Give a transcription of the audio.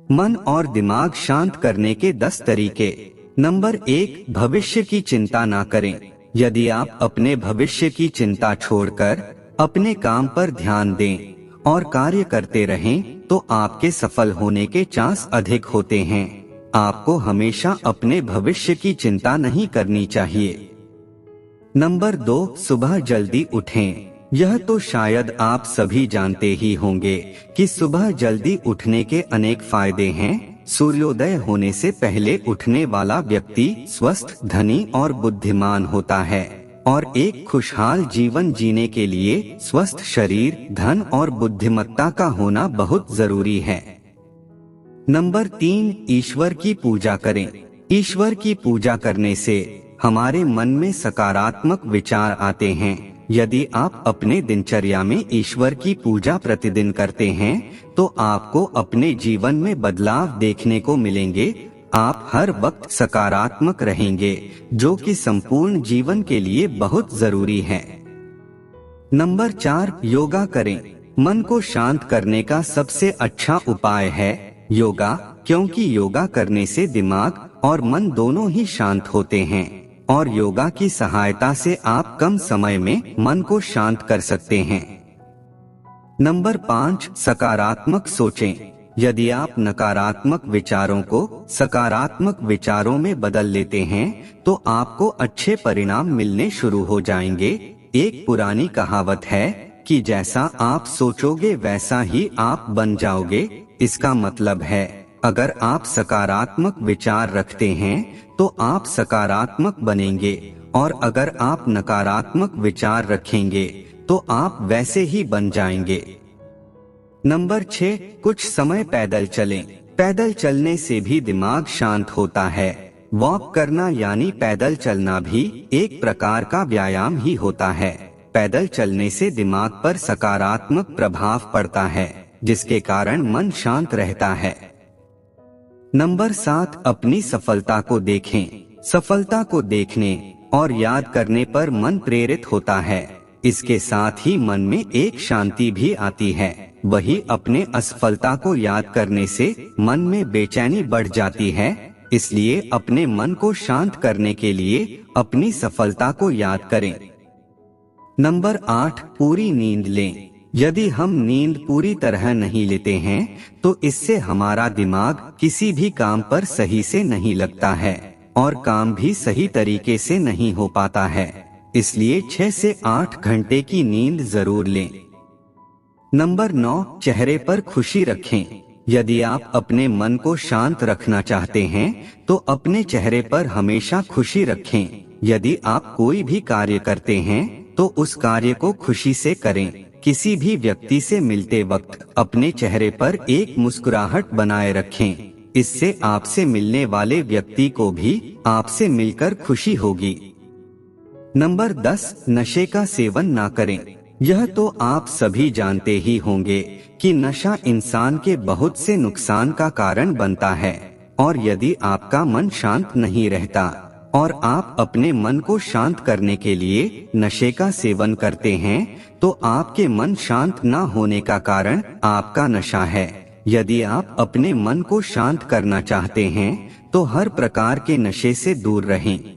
मन और दिमाग शांत करने के 10 तरीके। नंबर 1, भविष्य की चिंता ना करें। यदि आप अपने भविष्य की चिंता छोड़कर अपने काम पर ध्यान दें और कार्य करते रहें, तो आपके सफल होने के चांस अधिक होते हैं। आपको हमेशा अपने भविष्य की चिंता नहीं करनी चाहिए। नंबर 2, सुबह जल्दी उठें। यह तो शायद आप सभी जानते ही होंगे कि सुबह जल्दी उठने के अनेक फायदे हैं। सूर्योदय होने से पहले उठने वाला व्यक्ति स्वस्थ, धनी और बुद्धिमान होता है और एक खुशहाल जीवन जीने के लिए स्वस्थ शरीर, धन और बुद्धिमत्ता का होना बहुत जरूरी है। नंबर 3, ईश्वर की पूजा करें। ईश्वर की पूजा करने से हमारे मन में सकारात्मक विचार आते हैं। यदि आप अपने दिनचर्या में ईश्वर की पूजा प्रतिदिन करते हैं, तो आपको अपने जीवन में बदलाव देखने को मिलेंगे। आप हर वक्त सकारात्मक रहेंगे, जो कि संपूर्ण जीवन के लिए बहुत जरूरी है। नंबर 4, योगा करें। मन को शांत करने का सबसे अच्छा उपाय है योगा, क्योंकि योगा करने से दिमाग और मन दोनों ही शांत होते हैं और योगा की सहायता से आप कम समय में मन को शांत कर सकते हैं। नंबर 5, सकारात्मक सोचें। यदि आप नकारात्मक विचारों को सकारात्मक विचारों में बदल लेते हैं, तो आपको अच्छे परिणाम मिलने शुरू हो जाएंगे। एक पुरानी कहावत है कि जैसा आप सोचोगे वैसा ही आप बन जाओगे। इसका मतलब है, अगर आप सकारात्मक विचार रखते हैं तो आप सकारात्मक बनेंगे, और अगर आप नकारात्मक विचार रखेंगे तो आप वैसे ही बन जाएंगे। नंबर 6, कुछ समय पैदल चलें। पैदल चलने से भी दिमाग शांत होता है। वॉक करना यानी पैदल चलना भी एक प्रकार का व्यायाम ही होता है। पैदल चलने से दिमाग पर सकारात्मक प्रभाव पड़ता है, जिसके कारण मन शांत रहता है। नंबर 7, अपनी सफलता को देखें। सफलता को देखने और याद करने पर मन प्रेरित होता है। इसके साथ ही मन में एक शांति भी आती है। वही अपने असफलता को याद करने से मन में बेचैनी बढ़ जाती है। इसलिए अपने मन को शांत करने के लिए अपनी सफलता को याद करें। नंबर 8, पूरी नींद लें। यदि हम नींद पूरी तरह नहीं लेते हैं, तो इससे हमारा दिमाग किसी भी काम पर सही से नहीं लगता है और काम भी सही तरीके से नहीं हो पाता है। इसलिए 6 से 8 घंटे की नींद जरूर लें। नंबर 9, चेहरे पर खुशी रखें। यदि आप अपने मन को शांत रखना चाहते हैं, तो अपने चेहरे पर हमेशा खुशी रखें। यदि आप कोई भी कार्य करते हैं, तो उस कार्य को खुशी से करें। किसी भी व्यक्ति से मिलते वक्त अपने चेहरे पर एक मुस्कुराहट बनाए रखें। इससे आपसे मिलने वाले व्यक्ति को भी आपसे मिलकर खुशी होगी। नंबर 10, नशे का सेवन ना करें। यह तो आप सभी जानते ही होंगे कि नशा इंसान के बहुत से नुकसान का कारण बनता है, और यदि आपका मन शांत नहीं रहता और आप अपने मन को शांत करने के लिए नशे का सेवन करते हैं, तो आपके मन शांत ना होने का कारण आपका नशा है। यदि आप अपने मन को शांत करना चाहते हैं, तो हर प्रकार के नशे से दूर रहें।